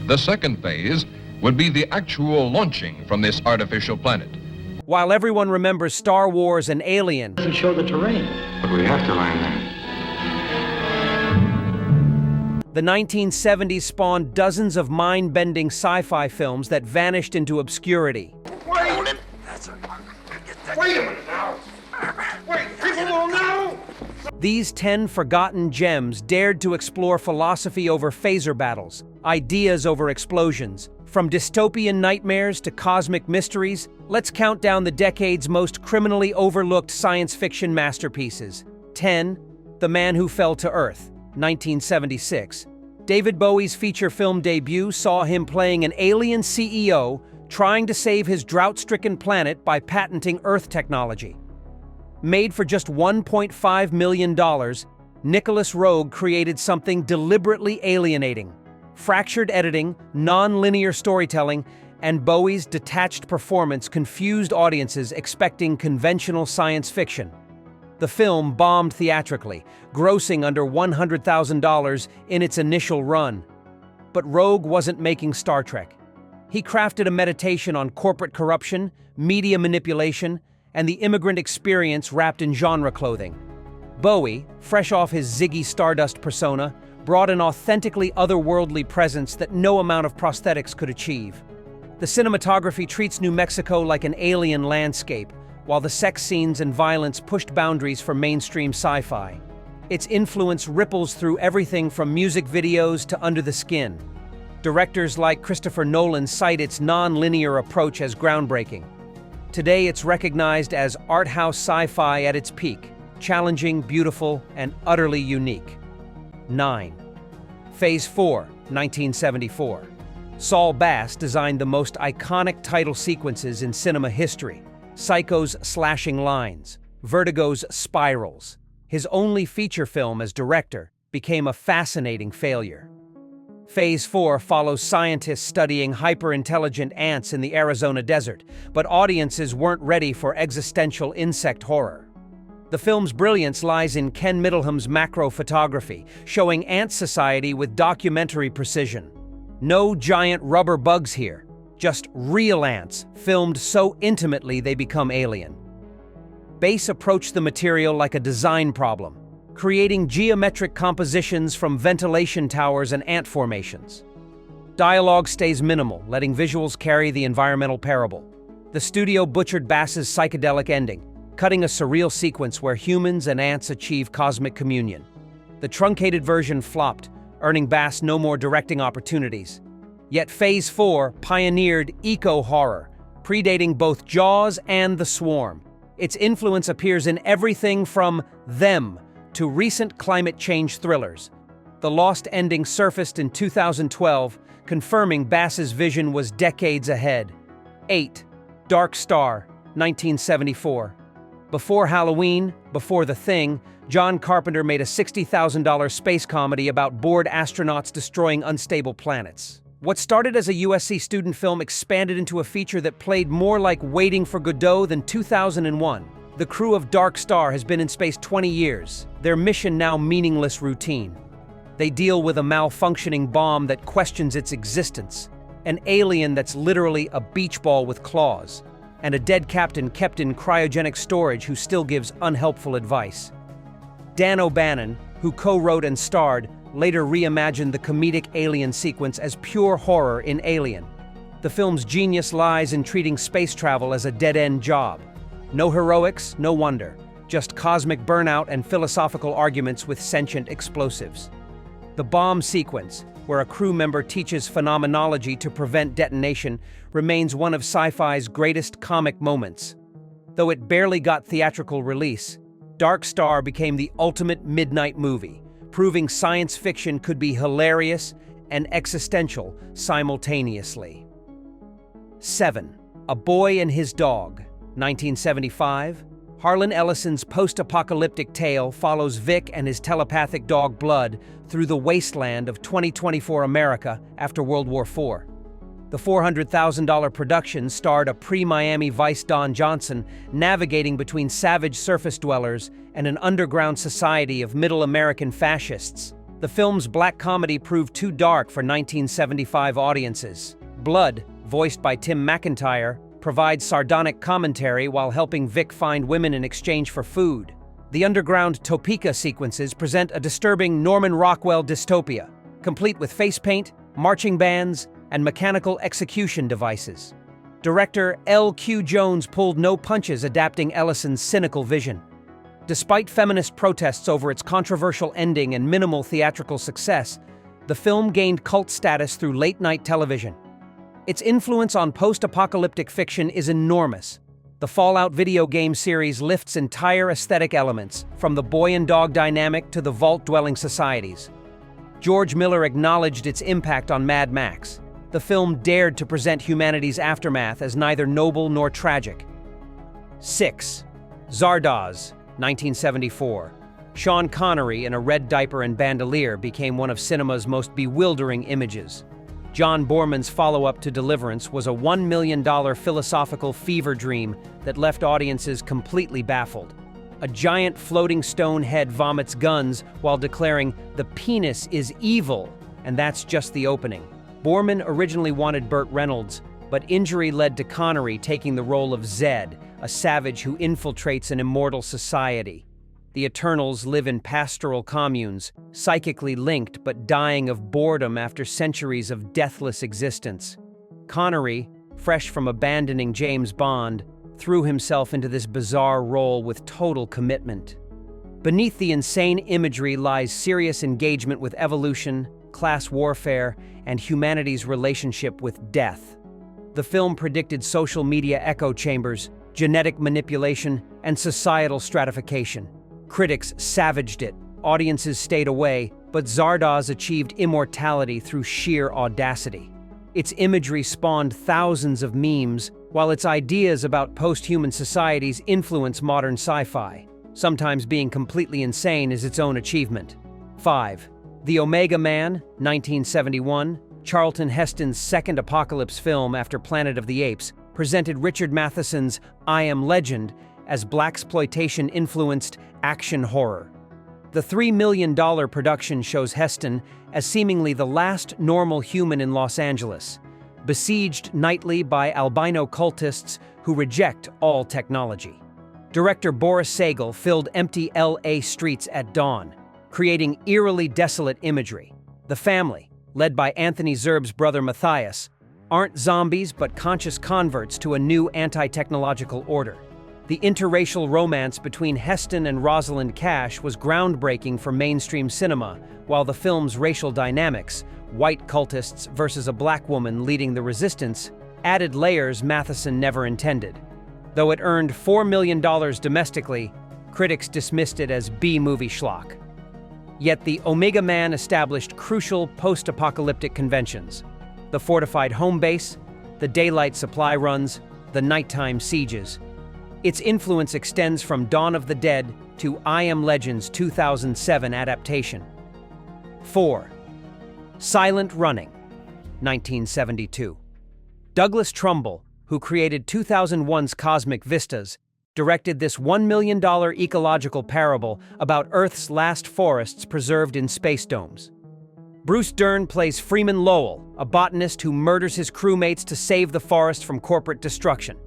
The second phase would be the actual launching from this artificial planet. While everyone remembers Star Wars and Alien, Doesn't show the terrain. But we have to land there. the 1970s spawned dozens of mind-bending sci-fi films that vanished into obscurity. Wait a minute now. Wait, people will know. These 10 forgotten gems dared to explore philosophy over phaser battles, ideas over explosions. From dystopian nightmares to cosmic mysteries, let's count down the decade's most criminally overlooked science fiction masterpieces. 10. The Man Who Fell to Earth, 1976. David Bowie's feature film debut saw him playing an alien CEO trying to save his drought-stricken planet by patenting Earth technology. Made for just $1.5 million, Nicholas Roeg created something deliberately alienating. Fractured editing, non-linear storytelling, and Bowie's detached performance confused audiences expecting conventional science fiction. The film bombed theatrically, grossing under $100,000 in its initial run. But Roeg wasn't making Star Trek. He crafted a meditation on corporate corruption, media manipulation, and the immigrant experience wrapped in genre clothing. Bowie, fresh off his Ziggy Stardust persona, brought an authentically otherworldly presence that no amount of prosthetics could achieve. The cinematography treats New Mexico like an alien landscape, while the sex scenes and violence pushed boundaries for mainstream sci-fi. Its influence ripples through everything from music videos to Under the Skin. Directors like Christopher Nolan cite its non-linear approach as groundbreaking. Today it's recognized as art house sci-fi at its peak, challenging, beautiful, and utterly unique. 9. Phase 4, 1974. Saul Bass designed the most iconic title sequences in cinema history. Psycho's slashing lines, Vertigo's spirals. His only feature film as director became a fascinating failure. Phase 4 follows scientists studying hyper-intelligent ants in the Arizona desert, but audiences weren't ready for existential insect horror. The film's brilliance lies in Ken Middleham's macro photography, showing ant society with documentary precision. No giant rubber bugs here, just real ants, filmed so intimately they become alien. Bass approached the material like a design problem, creating geometric compositions from ventilation towers and ant formations. Dialogue stays minimal, letting visuals carry the environmental parable. The studio butchered Bass's psychedelic ending, cutting a surreal sequence where humans and ants achieve cosmic communion. The truncated version flopped, earning Bass no more directing opportunities. Yet Phase 4 pioneered eco-horror, predating both Jaws and The Swarm. Its influence appears in everything from Them to recent climate change thrillers. The Lost ending surfaced in 2012, confirming Bass's vision was decades ahead. 8. Dark Star, 1974. Before Halloween, before The Thing, John Carpenter made a $60,000 space comedy about bored astronauts destroying unstable planets. What started as a USC student film expanded into a feature that played more like Waiting for Godot than 2001. The crew of Dark Star has been in space 20 years, their mission now meaningless routine. They deal with a malfunctioning bomb that questions its existence, an alien that's literally a beach ball with claws, and a dead captain kept in cryogenic storage who still gives unhelpful advice. Dan O'Bannon, who co-wrote and starred, later reimagined the comedic alien sequence as pure horror in Alien. The film's genius lies in treating space travel as a dead-end job. No heroics, no wonder, just cosmic burnout and philosophical arguments with sentient explosives. The bomb sequence, where a crew member teaches phenomenology to prevent detonation, remains one of sci-fi's greatest comic moments. Though it barely got theatrical release, Dark Star became the ultimate midnight movie, proving science fiction could be hilarious and existential simultaneously. 7. A Boy and His Dog, 1975. Harlan Ellison's post-apocalyptic tale follows Vic and his telepathic dog Blood through the wasteland of 2024 America after World War IV. The $400,000 production starred a pre-Miami Vice Don Johnson navigating between savage surface dwellers and an underground society of middle American fascists. The film's black comedy proved too dark for 1975 audiences. Blood, voiced by Tim McIntyre, provides sardonic commentary while helping Vic find women in exchange for food. The underground Topeka sequences present a disturbing Norman Rockwell dystopia, complete with face paint, marching bands, and mechanical execution devices. Director L.Q. Jones pulled no punches adapting Ellison's cynical vision. Despite feminist protests over its controversial ending and minimal theatrical success, the film gained cult status through late-night television. Its influence on post-apocalyptic fiction is enormous. The Fallout video game series lifts entire aesthetic elements, from the boy and dog dynamic to the vault-dwelling societies. George Miller acknowledged its impact on Mad Max. The film dared to present humanity's aftermath as neither noble nor tragic. 6. Zardoz, 1974. Sean Connery in a red diaper and bandolier became one of cinema's most bewildering images. John Boorman's follow-up to Deliverance was a $1 million philosophical fever dream that left audiences completely baffled. A giant floating stone head vomits guns while declaring, "The penis is evil," and that's just the opening. Boorman originally wanted Burt Reynolds, but injury led to Connery taking the role of Zed, a savage who infiltrates an immortal society. The Eternals live in pastoral communes, psychically linked but dying of boredom after centuries of deathless existence. Connery, fresh from abandoning James Bond, threw himself into this bizarre role with total commitment. Beneath the insane imagery lies serious engagement with evolution, class warfare, and humanity's relationship with death. The film predicted social media echo chambers, genetic manipulation, and societal stratification. Critics savaged it, audiences stayed away, but Zardoz achieved immortality through sheer audacity. Its imagery spawned thousands of memes, while its ideas about post-human societies influence modern sci-fi. Sometimes being completely insane is its own achievement. 5. The Omega Man, 1971, Charlton Heston's second apocalypse film after Planet of the Apes, presented Richard Matheson's I Am Legend as blaxploitation-influenced action horror. The $3 million production shows Heston as seemingly the last normal human in Los Angeles, besieged nightly by albino cultists who reject all technology. Director Boris Sagal filled empty LA streets at dawn, creating eerily desolate imagery. The family, led by Anthony Zerb's brother Matthias, aren't zombies but conscious converts to a new anti-technological order. The interracial romance between Heston and Rosalind Cash was groundbreaking for mainstream cinema, while the film's racial dynamics, white cultists versus a black woman leading the resistance, added layers Matheson never intended. Though it earned $4 million domestically, critics dismissed it as B-movie schlock. Yet the Omega Man established crucial post-apocalyptic conventions: the fortified home base, the daylight supply runs, the nighttime sieges. Its influence extends from Dawn of the Dead to I Am Legend's 2007 adaptation. 4. Silent Running, 1972. Douglas Trumbull, who created 2001's Cosmic Vistas, directed this $1 million ecological parable about Earth's last forests preserved in space domes. Bruce Dern plays Freeman Lowell, a botanist who murders his crewmates to save the forest from corporate destruction.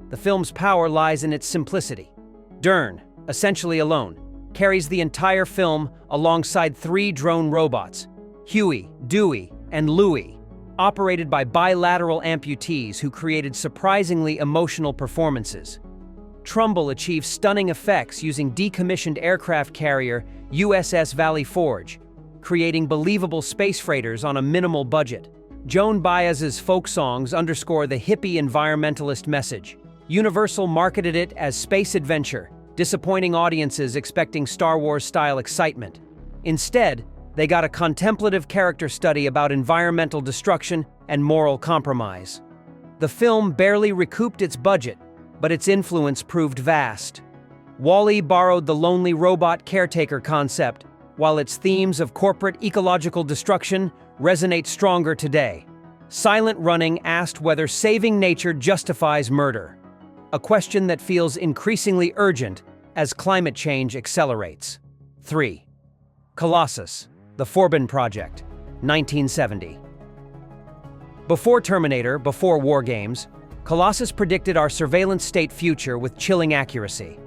The film's power lies in its simplicity. Dern, essentially alone, carries the entire film alongside 3 drone robots, Huey, Dewey, and Louie, operated by bilateral amputees who created surprisingly emotional performances. Trumbull achieves stunning effects using decommissioned aircraft carrier USS Valley Forge, creating believable space freighters on a minimal budget. Joan Baez's folk songs underscore the hippie environmentalist message. Universal marketed it as space adventure, disappointing audiences expecting Star Wars-style excitement. Instead, they got a contemplative character study about environmental destruction and moral compromise. The film barely recouped its budget, but its influence proved vast. Wall-E borrowed the lonely robot caretaker concept, while its themes of corporate ecological destruction resonate stronger today. Silent Running asked whether saving nature justifies murder, a question that feels increasingly urgent as climate change accelerates. 3. Colossus, The Forbin Project, 1970. Before Terminator, before War Games, Colossus predicted our surveillance state future with chilling accuracy.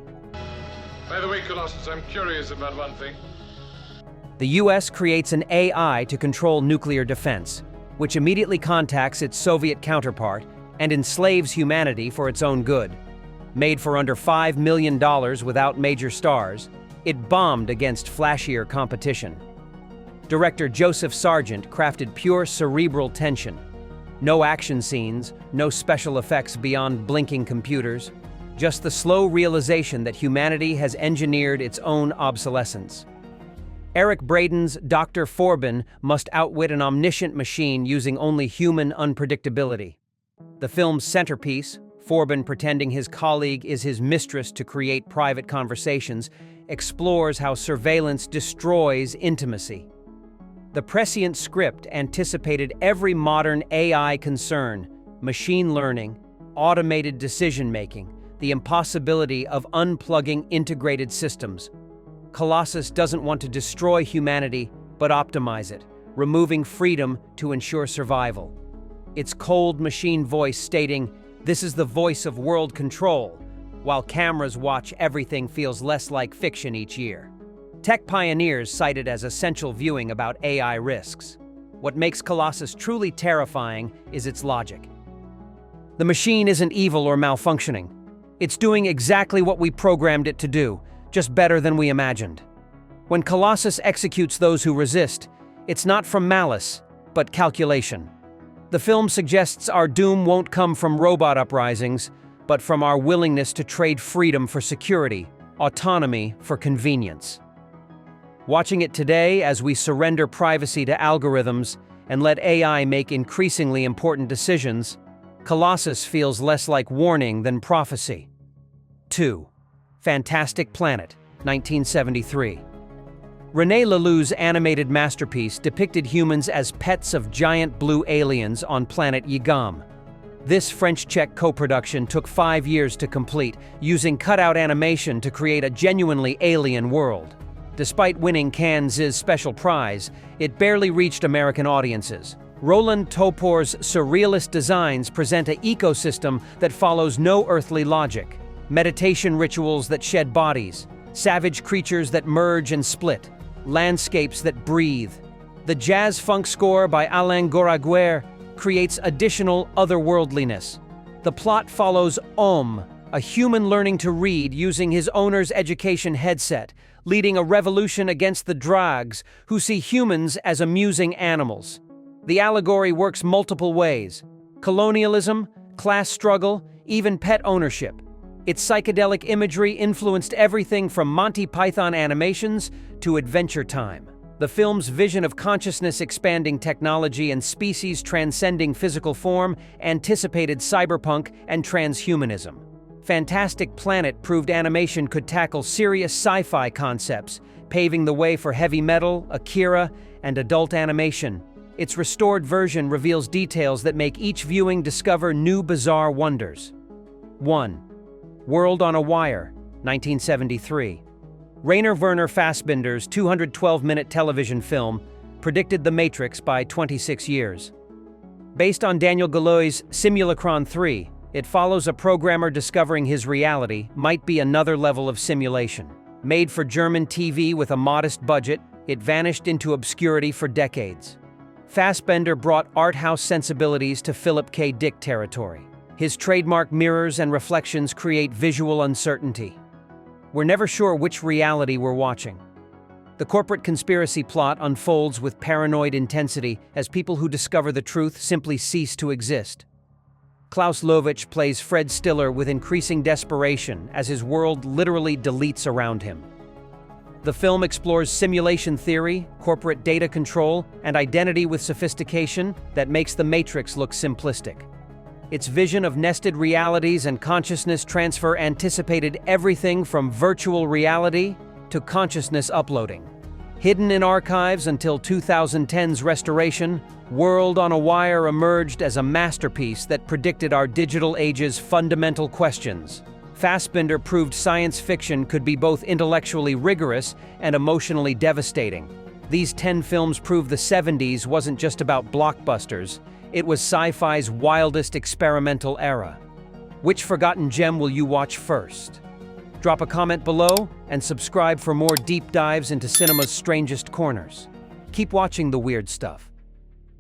By the way, Colossus, I'm curious about one thing. The US creates an AI to control nuclear defense, which immediately contacts its Soviet counterpart and enslaves humanity for its own good. Made for under $5 million without major stars, it bombed against flashier competition. Director Joseph Sargent crafted pure cerebral tension. No action scenes, no special effects beyond blinking computers, just the slow realization that humanity has engineered its own obsolescence. Eric Braeden's Dr. Forbin must outwit an omniscient machine using only human unpredictability. The film's centerpiece, Forbin pretending his colleague is his mistress to create private conversations, explores how surveillance destroys intimacy. The prescient script anticipated every modern AI concern: machine learning, automated decision-making, the impossibility of unplugging integrated systems. Colossus doesn't want to destroy humanity, but optimize it, removing freedom to ensure survival. Its cold machine voice stating, "This is the voice of world control," while cameras watch everything feels less like fiction each year. Tech pioneers cite it as essential viewing about AI risks. What makes Colossus truly terrifying is its logic. The machine isn't evil or malfunctioning. It's doing exactly what we programmed it to do, just better than we imagined. When Colossus executes those who resist, it's not from malice, but calculation. The film suggests our doom won't come from robot uprisings, but from our willingness to trade freedom for security, autonomy for convenience. Watching it today as we surrender privacy to algorithms and let AI make increasingly important decisions, Colossus feels less like warning than prophecy. 2. Fantastic Planet, 1973. René Laloux's animated masterpiece depicted humans as pets of giant blue aliens on planet Yigam. This French-Czech co-production took 5 years to complete, using cutout animation to create a genuinely alien world. Despite winning Cannes' special prize, it barely reached American audiences. Roland Topor's surrealist designs present an ecosystem that follows no earthly logic. Meditation rituals that shed bodies, savage creatures that merge and split, landscapes that breathe. The jazz-funk score by Alain Goraguer creates additional otherworldliness. The plot follows Om, a human learning to read using his owner's education headset, leading a revolution against the Drags, who see humans as amusing animals. The allegory works multiple ways: colonialism, class struggle, even pet ownership. Its psychedelic imagery influenced everything from Monty Python animations to Adventure Time. The film's vision of consciousness-expanding technology and species transcending physical form anticipated cyberpunk and transhumanism. Fantastic Planet proved animation could tackle serious sci-fi concepts, paving the way for heavy metal, Akira, and adult animation. Its restored version reveals details that make each viewing discover new bizarre wonders. 1. World on a Wire, 1973. Rainer Werner Fassbinder's 212-minute television film predicted The Matrix by 26 years. Based on Daniel Galois' Simulacron 3, it follows a programmer discovering his reality might be another level of simulation. Made for German TV with a modest budget, it vanished into obscurity for decades. Fassbender brought art house sensibilities to Philip K. Dick territory. His trademark mirrors and reflections create visual uncertainty. We're never sure which reality we're watching. The corporate conspiracy plot unfolds with paranoid intensity as people who discover the truth simply cease to exist. Klaus Lovitch plays Fred Stiller with increasing desperation as his world literally deletes around him. The film explores simulation theory, corporate data control, and identity with sophistication that makes The Matrix look simplistic. Its vision of nested realities and consciousness transfer anticipated everything from virtual reality to consciousness uploading. Hidden in archives until 2010's restoration, World on a Wire emerged as a masterpiece that predicted our digital age's fundamental questions. Fassbinder proved science fiction could be both intellectually rigorous and emotionally devastating. These 10 films prove the 70s wasn't just about blockbusters, it was sci-fi's wildest experimental era. Which forgotten gem will you watch first? Drop a comment below and subscribe for more deep dives into cinema's strangest corners. Keep watching the weird stuff.